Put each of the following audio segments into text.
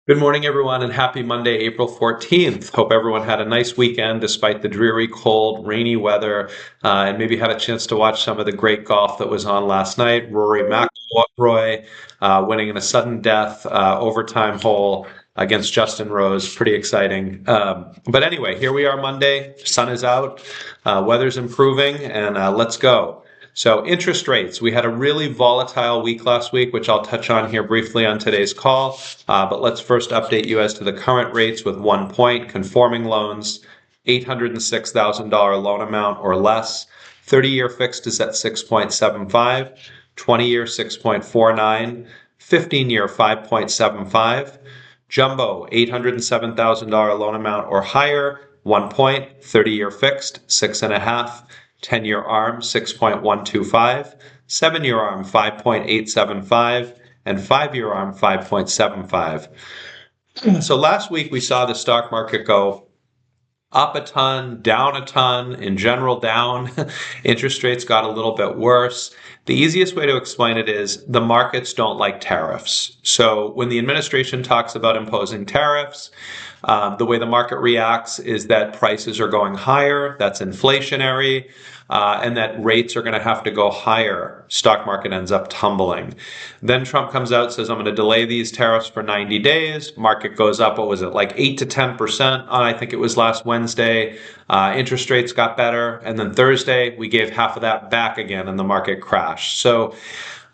Good morning, everyone, and happy Monday, April 14th. Hope everyone had a nice weekend despite the dreary, cold, rainy weather, and maybe had a chance to watch some of the great golf that was on last night. Rory McIlroy winning in a sudden death overtime hole against Justin Rose. Pretty exciting. But anyway, here we are Monday. Sun is out, weather's improving, and let's go. So interest rates, we had a really volatile week last week, which I'll touch on here briefly on today's call. But let's first update you as to the current rates with 1 point, conforming loans, $806,000 loan amount or less. 30-year fixed is at 6.75, 20-year 6.49, 15-year 5.75. Jumbo, $807,000 loan amount or higher, 1 point, 30-year fixed, 6.5. 10-year ARM 6.125, 7-year ARM 5.875, and 5-year ARM 5.75. So last week we saw the stock market go up a ton, down a ton, in general down. Interest rates got a little bit worse. The easiest way to explain it is the markets don't like tariffs. So when the administration talks about imposing tariffs, the way the market reacts is that prices are going higher, that's inflationary, and that rates are going to have to go higher. Stock market ends up tumbling. Then Trump comes out, says, I'm going to delay these tariffs for 90 days. Market goes up, what was it, like 8 to 10% on, I think it was last Wednesday. Interest rates got better. And then Thursday, we gave half of that back again and the market crashed. So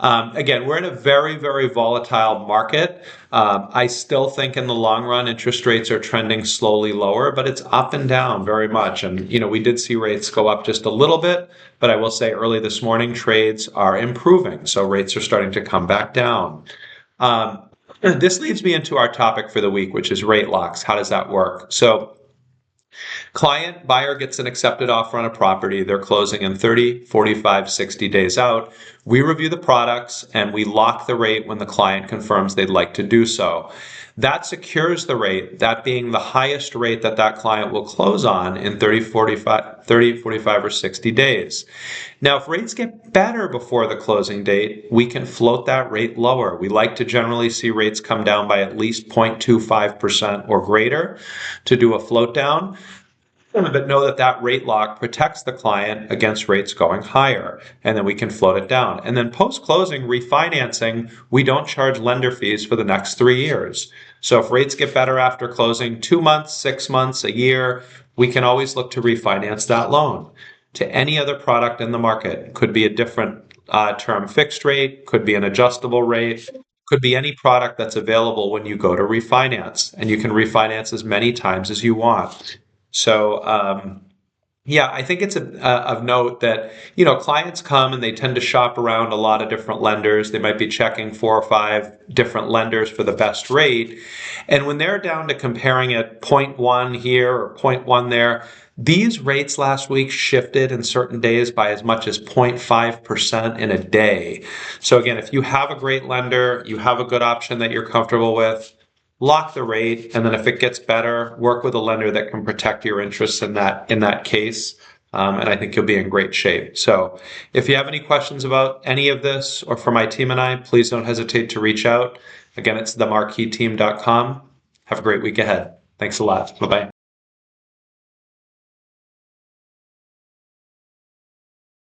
again, we're in a very, very volatile market. I still think in the long run, interest rates are trending slowly lower, but it's up and down very much. And, we did see rates go up just a little bit, but I will say early this morning, trades are improving. So rates are starting to come back down. This leads me into our topic for the week, which is rate locks. How does that work? So buyer gets an accepted offer on a property. They're closing in 30, 45, 60 days out. We review the products and we lock the rate when the client confirms they'd like to do so. That secures the rate, that being the highest rate that client will close on in 30, 45, or 60 days. Now, if rates get better before the closing date, we can float that rate lower. We like to generally see rates come down by at least 0.25% or greater to do a float down. But know that rate lock protects the client against rates going higher, and then we can float it down. And then post-closing refinancing, we don't charge lender fees for the next 3 years. So if rates get better after closing 2 months, 6 months, a year, we can always look to refinance that loan to any other product in the market. Could be a different term fixed rate, could be an adjustable rate, could be any product that's available when you go to refinance, and you can refinance as many times as you want. So, I think it's of note that, clients come and they tend to shop around a lot of different lenders. They might be checking 4 or 5 different lenders for the best rate. And when they're down to comparing it 0.1 here or 0.1 there, these rates last week shifted in certain days by as much as 0.5% in a day. So again, if you have a great lender, you have a good option that you're comfortable with, lock the rate, and then if it gets better, work with a lender that can protect your interests in that case. And I think you'll be in great shape. So if you have any questions about any of this or for my team and I, please don't hesitate to reach out. Again, it's themarqueeteam.com. Have a great week ahead. Thanks a lot. Bye-bye.